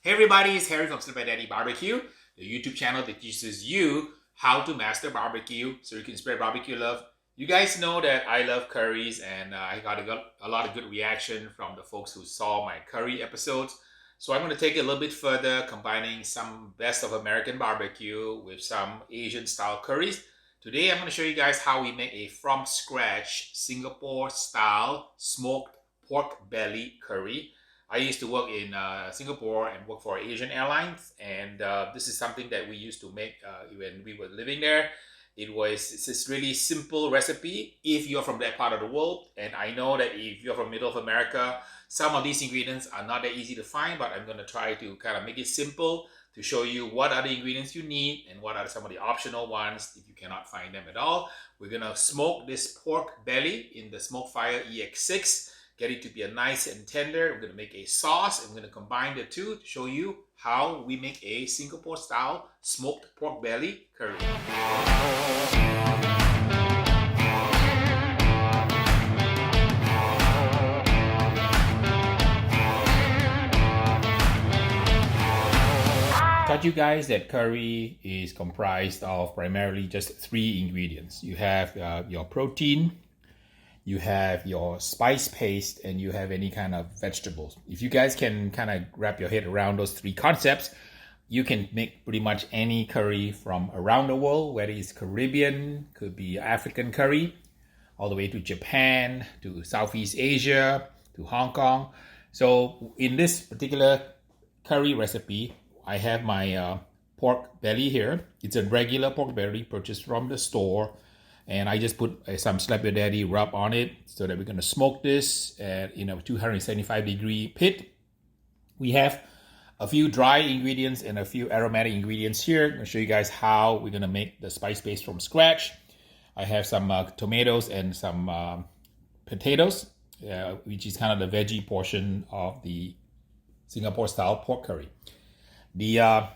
Hey everybody, it's Harry from Sir Daddy BBQ, the YouTube channel that teaches you how to master barbecue so you can spread barbecue love. You guys know that I love curries, and I got a lot of good reaction from the folks who saw my curry episodes. So I'm going to take it a little bit further, combining some best of American barbecue with some Asian style curries. Today I'm going to show you guys how we make a from scratch Singapore style smoked pork belly curry. I used to work in Singapore and work for Asian Airlines, and this is something that we used to make when we were living there. It's this really simple recipe if you're from that part of the world, and I know that if you're from middle of America, some of these ingredients are not that easy to find, but I'm going to try to kind of make it simple to show you what are the ingredients you need and what are some of the optional ones if you cannot find them at all. We're going to smoke this pork belly in the Smoke Fire EX6. Get it to be a nice and tender. We're going to make a sauce, and we're going to combine the two to show you how we make a Singapore style smoked pork belly curry. I taught you guys that curry is comprised of primarily just three ingredients. You have your protein, you have your spice paste, and you have any kind of vegetables. If you guys can kind of wrap your head around those three concepts, you can make pretty much any curry from around the world, whether it's Caribbean, could be African curry, all the way to Japan, to Southeast Asia, to Hong Kong. So in this particular curry recipe, I have my pork belly here. It's a regular pork belly purchased from the store. And I just put some Slap Your Daddy rub on it so that we're going to smoke this at 275 degree pit. We have a few dry ingredients and a few aromatic ingredients here. I'm going to show you guys how we're going to make the spice paste from scratch. I have some tomatoes and some potatoes, which is kind of the veggie portion of the Singapore style pork curry. The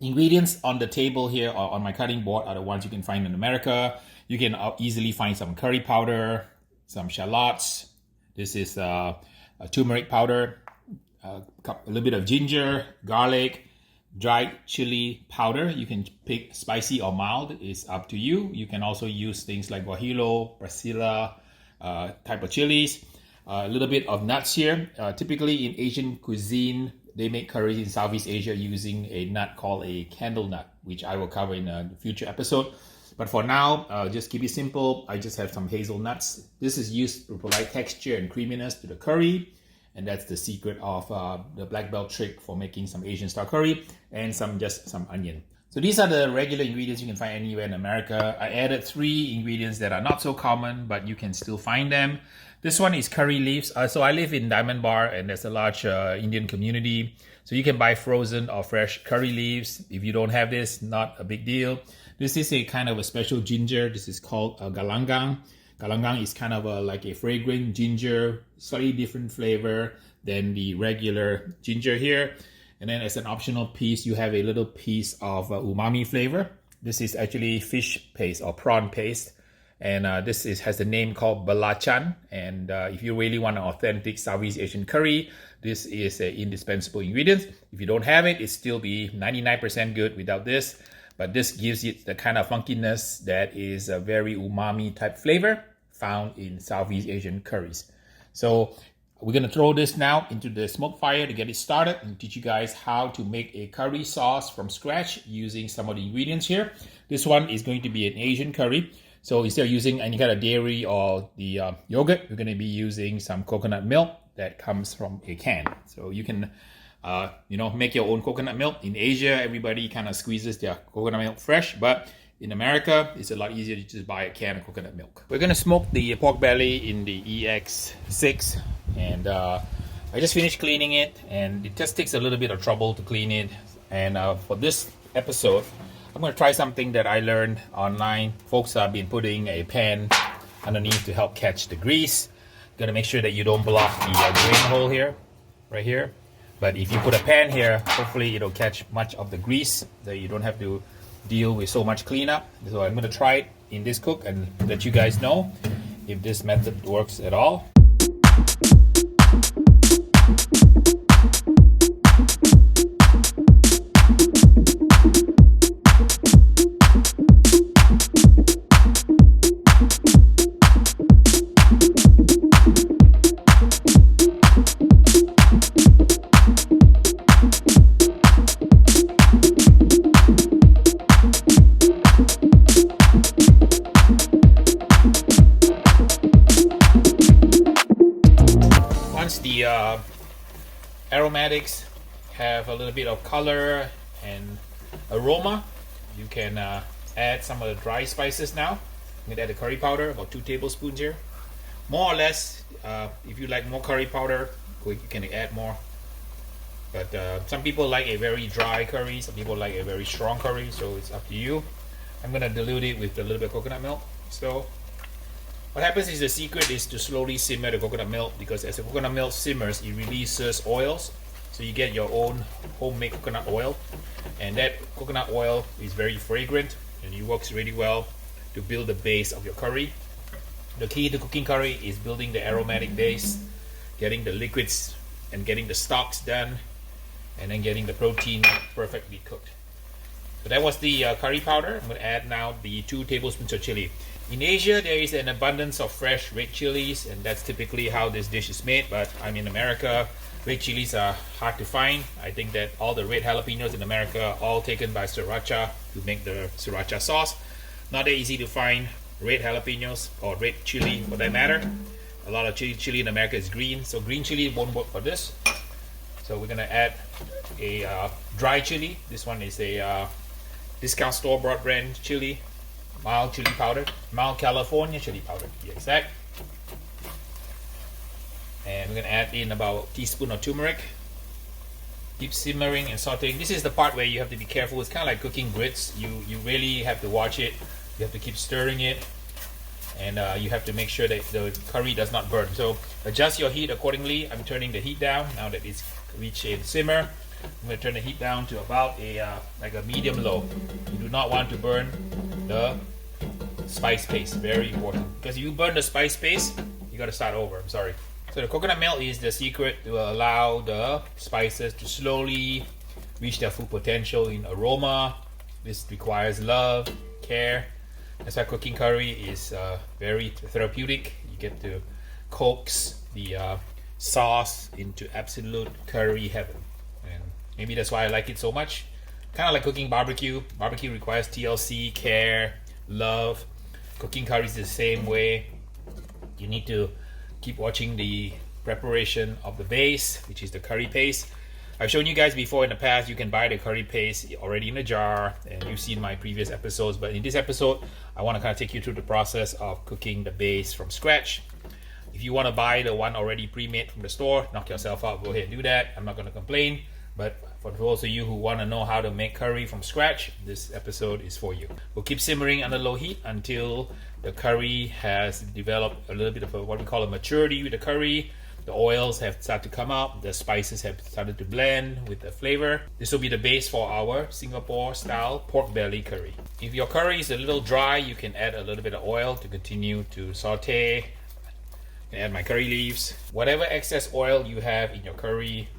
ingredients on the table here or on my cutting board are the ones you can find in America. You can easily find some curry powder, some shallots. This is a turmeric powder, a little bit of ginger, garlic, dried chili powder. You can pick spicy or mild, it's up to you. You can also use things like guajillo, pasilla type of chilies. A little bit of nuts here. Typically in Asian cuisine, they make curries in Southeast Asia using a nut called a candle nut, which I will cover in a future episode. But for now, just keep it simple. I just have some hazelnuts. This is used to provide texture and creaminess to the curry. And that's the secret of the black belt trick for making some Asian style curry, and just some onion. So these are the regular ingredients you can find anywhere in America. I added three ingredients that are not so common, but you can still find them. This one is curry leaves. So I live in Diamond Bar, and there's a large Indian community. So you can buy frozen or fresh curry leaves. If you don't have this, not a big deal. This is a kind of a special ginger. This is called galangang. Galangang is kind of like a fragrant ginger, slightly different flavor than the regular ginger here. And then as an optional piece, you have a little piece of umami flavor. This is actually fish paste or prawn paste. And this has the name called belacan. And if you really want an authentic Southeast Asian curry, this is an indispensable ingredient. If you don't have it, it'd still be 99% good without this. But this gives it the kind of funkiness that is a very umami type flavor found in Southeast Asian curries. So we're going to throw this now into the smoke fire to get it started and teach you guys how to make a curry sauce from scratch using some of the ingredients here. This one is going to be an Asian curry. So instead of using any kind of dairy or the yogurt, we're going to be using some coconut milk that comes from a can. So you can make your own coconut milk. In Asia, everybody kind of squeezes their coconut milk fresh, but in America, it's a lot easier to just buy a can of coconut milk. We're going to smoke the pork belly in the EX6, and I just finished cleaning it, and it just takes a little bit of trouble to clean it. And for this episode, I'm going to try something that I learned online. Folks have been putting a pan underneath to help catch the grease. Going to make sure that you don't block the drain hole here, right here. But if you put a pan here, hopefully it'll catch much of the grease, that you don't have to deal with so much cleanup. So I'm going to try it in this cook and let you guys know if this method works at all. aromatics have a little bit of color and aroma, you can add some of the dry spices now. I'm going to add the curry powder, about 2 tablespoons here. More or less, if you like more curry powder, you can add more. But some people like a very dry curry, some people like a very strong curry, so it's up to you. I'm going to dilute it with a little bit of coconut milk. So what happens is the secret is to slowly simmer the coconut milk, because as the coconut milk simmers, it releases oils. So you get your own homemade coconut oil, and that coconut oil is very fragrant and it works really well to build the base of your curry. The key to cooking curry is building the aromatic base, getting the liquids and getting the stocks done, and then getting the protein perfectly cooked. So that was the curry powder. I'm going to add now the 2 tablespoons of chili. In Asia, there is an abundance of fresh red chilies, and that's typically how this dish is made. But I'm in America, red chilies are hard to find. I think that all the red jalapenos in America are all taken by sriracha to make the sriracha sauce. Not that easy to find red jalapenos or red chili for that matter. A lot of chili in America is green, so green chili won't work for this. So we're gonna add a dry chili. This one is a discount store bought brand chili, mild chili powder, mild California chili powder to be exact. And we're gonna add in about a teaspoon of turmeric. Keep simmering and sauteing. This is the part where you have to be careful. It's kind of like cooking grits. You really have to watch it. You have to keep stirring it, and you have to make sure that the curry does not burn. So adjust your heat accordingly. I'm turning the heat down now that it's reached a simmer. I'm going to turn the heat down to about like a medium low. You do not want to burn the spice paste. Very important, because if you burn the spice paste, you got to start over. I'm sorry. So the coconut milk is the secret to allow the spices to slowly reach their full potential in aroma. This requires love, care. That's why cooking curry is very therapeutic. You get to coax the sauce into absolute curry heaven, and maybe that's why I like it so much. Kind of like cooking barbecue. Barbecue requires TLC, care, love. Cooking curry is the same way. You need to keep watching the preparation of the base, which is the curry paste. I've shown you guys before in the past, you can buy the curry paste already in a jar, and you've seen my previous episodes. But in this episode, I want to kind of take you through the process of cooking the base from scratch. If you want to buy the one already pre-made from the store, knock yourself out, go ahead and do that. I'm not going to complain. But for those of you who want to know how to make curry from scratch, this episode is for you. We'll keep simmering under low heat until the curry has developed a little bit of what we call a maturity with the curry. The oils have started to come out, the spices have started to blend with the flavor. This will be the base for our Singapore style pork belly curry. If your curry is a little dry, you can add a little bit of oil to continue to saute. You can add my curry leaves. Whatever excess oil you have in your curry,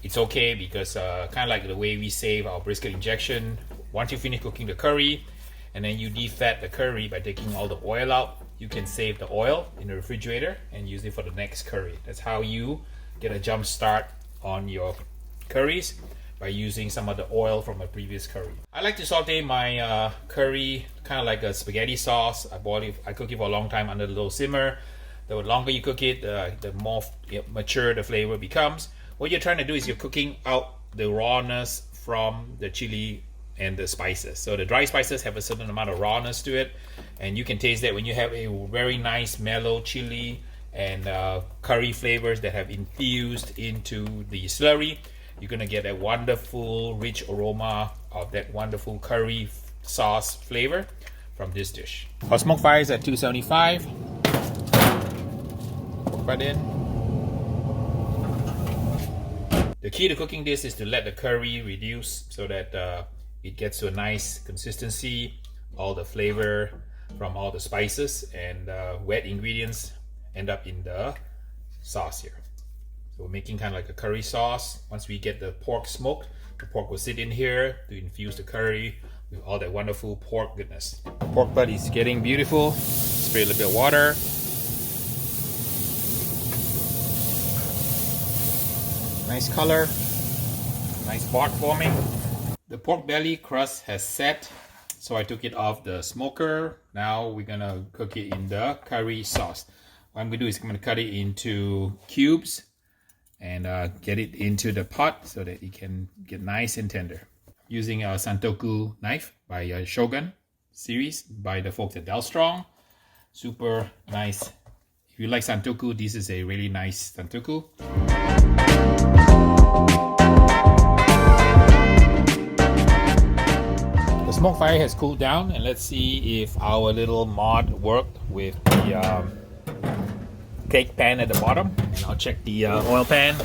it's okay, because kind of like the way we save our brisket injection. Once you finish cooking the curry and then you defat the curry by taking all the oil out, you can save the oil in the refrigerator and use it for the next curry. That's how you get a jump start on your curries, by using some of the oil from a previous curry. I like to saute my curry kind of like a spaghetti sauce. I cook it for a long time under the low simmer. The longer you cook it, the more mature the flavor becomes. What you're trying to do is you're cooking out the rawness from the chili and the spices. So the dry spices have a certain amount of rawness to it, and you can taste that when you have a very nice mellow chili and curry flavors that have infused into the slurry. You're gonna get a wonderful rich aroma of that wonderful curry sauce flavor from this dish. Our smoke fire is at 275. Pork butt in. The key to cooking this is to let the curry reduce so that it gets to a nice consistency. All the flavor from all the spices and wet ingredients end up in the sauce here. So we're making kind of like a curry sauce. Once we get the pork smoked, the pork will sit in here to infuse the curry with all that wonderful pork goodness. The pork butt is getting beautiful. Spray a little bit of water. Nice color, nice bark forming. The pork belly crust has set, so I took it off the smoker. Now we're gonna cook it in the curry sauce. What I'm gonna do is I'm gonna cut it into cubes, and get it into the pot so that it can get nice and tender. Using a Santoku knife by Shogun series by the folks at Delstrong. Super nice. If you like Santoku, this is a really nice Santoku. The smoke fire has cooled down, and let's see if our little mod worked with the cake pan at the bottom. And I'll check the oil pan.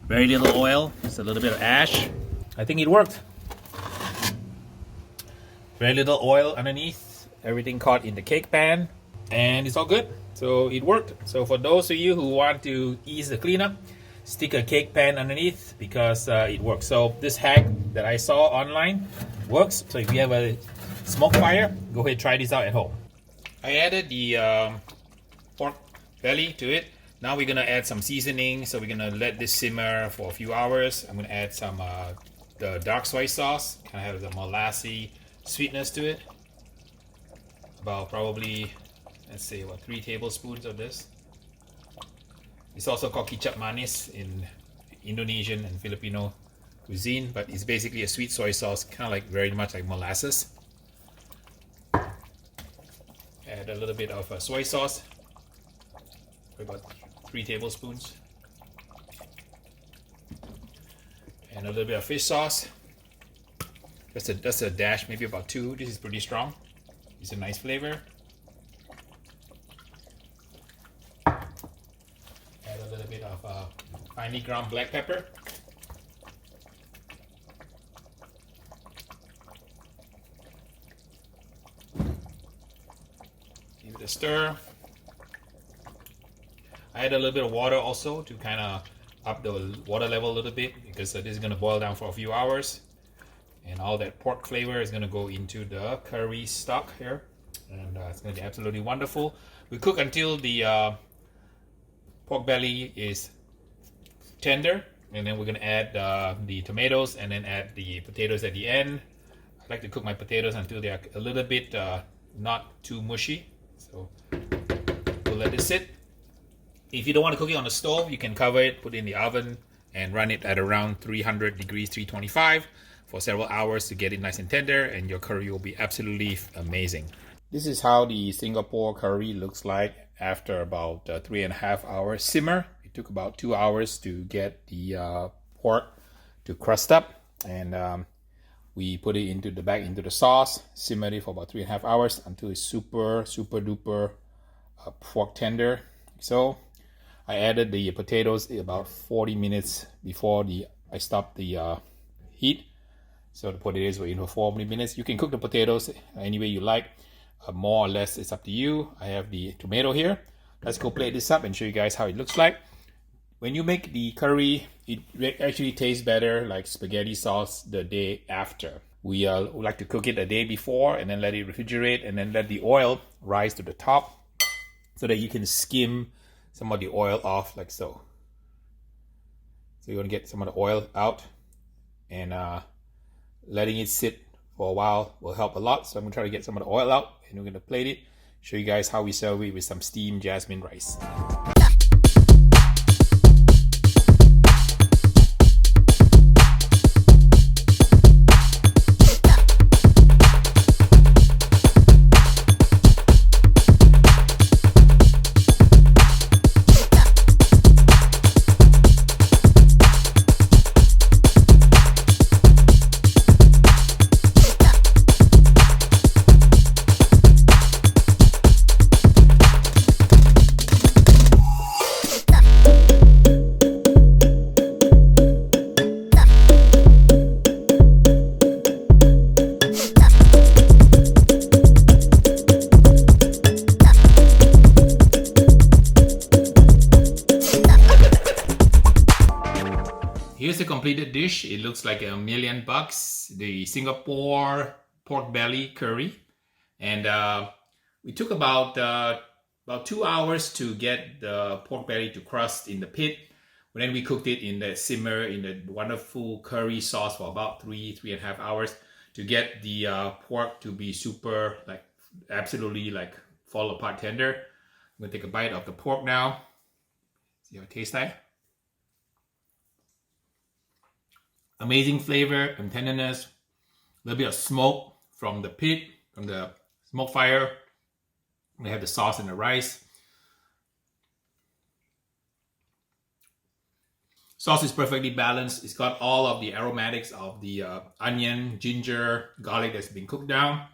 Very little oil, just a little bit of ash. I think it worked. Very little oil underneath, everything caught in the cake pan, and it's all good. So it worked. So for those of you who want to ease the cleanup, stick a cake pan underneath because it works. So this hack that I saw online works. So if you have a smoke fire, go ahead and try this out at home. I added the pork belly to it. Now we're gonna add some seasoning. So we're gonna let this simmer for a few hours. I'm gonna add some the dark soy sauce. Kind of have the molassy sweetness to it. About probably, let's say, 3 tablespoons of this. It's also called kicap manis in Indonesian and Filipino cuisine, but it's basically a sweet soy sauce, kind of like very much like molasses. Add a little bit of soy sauce, about 3 tablespoons, and a little bit of fish sauce. Just a dash, maybe about 2. This is pretty strong. It's a nice flavor. Add a little bit of finely ground black pepper. Give it a stir. I add a little bit of water also to kind of up the water level a little bit because this is going to boil down for a few hours. And all that pork flavor is going to go into the curry stock here. And it's going to be absolutely wonderful. We cook until the pork belly is tender. And then we're going to add the tomatoes and then add the potatoes at the end. I like to cook my potatoes until they are a little bit not too mushy. So we'll let this sit. If you don't want to cook it on the stove, you can cover it, put it in the oven, and run it at around 300 degrees, 325. For several hours to get it nice and tender, and your curry will be absolutely amazing. This is how the Singapore curry looks like after about 3.5 hours simmer. It took about 2 hours to get the pork to crust up, and we put it into the sauce, simmered it for about 3.5 hours until it's super duper pork tender. So I added the potatoes about 40 minutes before I stopped the heat. So the potatoes were in for 40 minutes. You can cook the potatoes any way you like. More or less, it's up to you. I have the tomato here. Let's go plate this up and show you guys how it looks like. When you make the curry, it actually tastes better like spaghetti sauce the day after. We like to cook it a day before and then let it refrigerate and then let the oil rise to the top so that you can skim some of the oil off like so. So you want to get some of the oil out, and letting it sit for a while will help a lot. So I'm going to try to get some of the oil out, and we're going to plate it, show you guys how we serve it with some steamed jasmine rice. Here's the completed dish. It looks like $1 million. The Singapore pork belly curry, and we took about 2 hours to get the pork belly to crust in the pit. And then we cooked it in the simmer in the wonderful curry sauce for about 3.5 hours to get the pork to be super, like, absolutely like fall apart tender. I'm gonna take a bite of the pork now. See how it tastes like. Amazing flavor and tenderness. A little bit of smoke from the pit, from the smoke fire. We have the sauce and the rice. Sauce is perfectly balanced. It's got all of the aromatics of the onion, ginger, garlic that's been cooked down.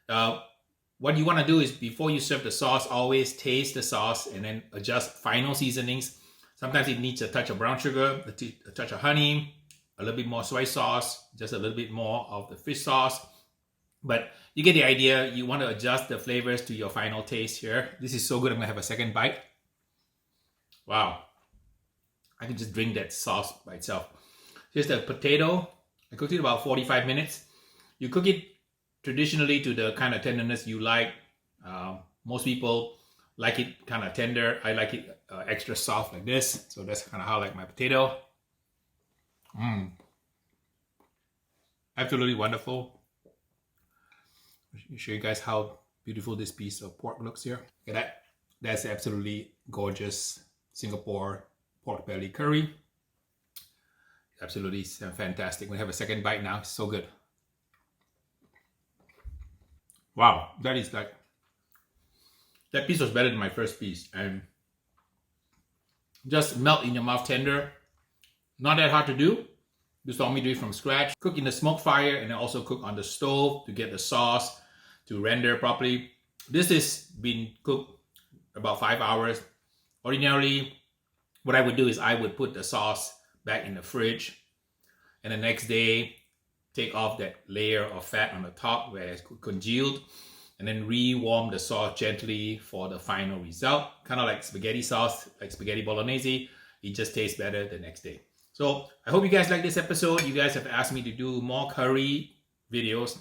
What you want to do is before you serve the sauce, always taste the sauce and then adjust final seasonings. Sometimes it needs a touch of brown sugar, a touch of honey, a little bit more soy sauce, just a little bit more of the fish sauce. But you get the idea. You want to adjust the flavors to your final taste here. This is so good. I'm going to have a second bite. Wow. I can just drink that sauce by itself. Here's the potato. I cooked it about 45 minutes. You cook it traditionally to the kind of tenderness you like. Most people like it kind of tender. I like it extra soft like this. So that's kind of how I like my potato. Absolutely wonderful. I'll show you guys how beautiful this piece of pork looks here. Look at that. That's absolutely gorgeous Singapore pork belly curry. Absolutely fantastic. We have a second bite now. It's so good. Wow, that is like, that piece was better than my first piece. And just melt in your mouth tender. Not that hard to do. You saw me do it from scratch. Cook in the smoke fire and then also cook on the stove to get the sauce to render properly. This has been cooked about 5 hours. Ordinarily, what I would do is I would put the sauce back in the fridge and the next day take off that layer of fat on the top where it's congealed and then re-warm the sauce gently for the final result. Kind of like spaghetti sauce, like spaghetti bolognese. It just tastes better the next day. So I hope you guys like this episode. You guys have asked me to do more curry videos.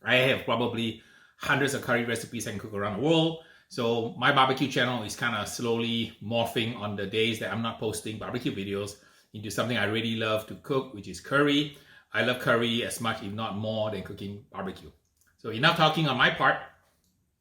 I have probably hundreds of curry recipes I can cook around the world. So my barbecue channel is kind of slowly morphing on the days that I'm not posting barbecue videos into something I really love to cook, which is curry. I love curry as much, if not more, than cooking barbecue. So enough talking on my part.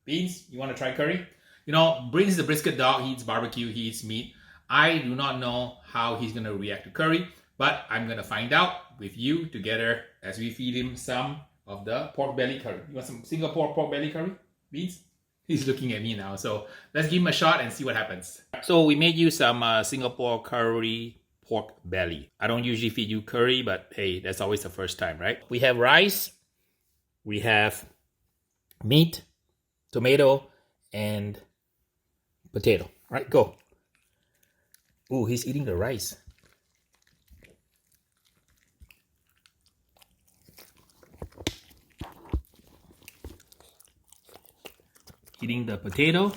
Beans, you want to try curry? You know, Beans is the brisket dog. He eats barbecue, he eats meat. I do not know how he's going to react to curry, but I'm going to find out with you together as we feed him some of the pork belly curry. You want some Singapore pork belly curry, Beans? He's looking at me now, so let's give him a shot and see what happens. So we made you some Singapore curry pork belly. I don't usually feed you curry, but hey, that's always the first time, right? We have rice, we have meat, tomato, and potato. All right, go. Ooh, he's eating the rice. Eating the potato.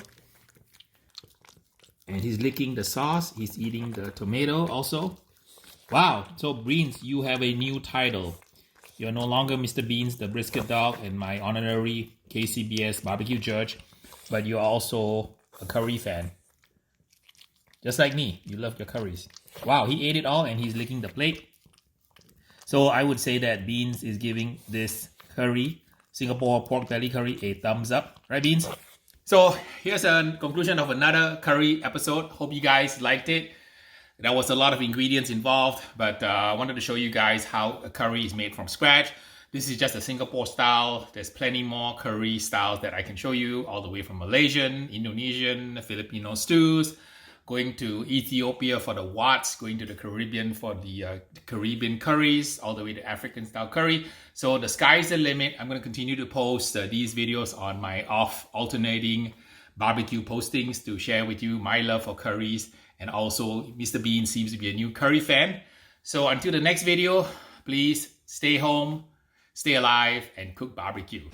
And he's licking the sauce. He's eating the tomato also. Wow, so Beans, you have a new title. You're no longer Mr. Beans, the brisket dog, and my honorary KCBS barbecue judge, but you're also a curry fan. Just like me, you love your curries. Wow, he ate it all and he's licking the plate. So I would say that Beans is giving this curry, Singapore pork belly curry, a thumbs up. Right, Beans? So here's a conclusion of another curry episode. Hope you guys liked it. There was a lot of ingredients involved, but I wanted to show you guys how a curry is made from scratch. This is just a Singapore style. There's plenty more curry styles that I can show you, all the way from Malaysian, Indonesian, Filipino stews, going to Ethiopia for the wats, going to the Caribbean for the Caribbean curries, all the way to African style curry. So the sky's the limit. I'm going to continue to post these videos on my alternating barbecue postings to share with you my love for curries. And also, Mr. Bean seems to be a new curry fan. So until the next video, please stay home, stay alive, and cook barbecue.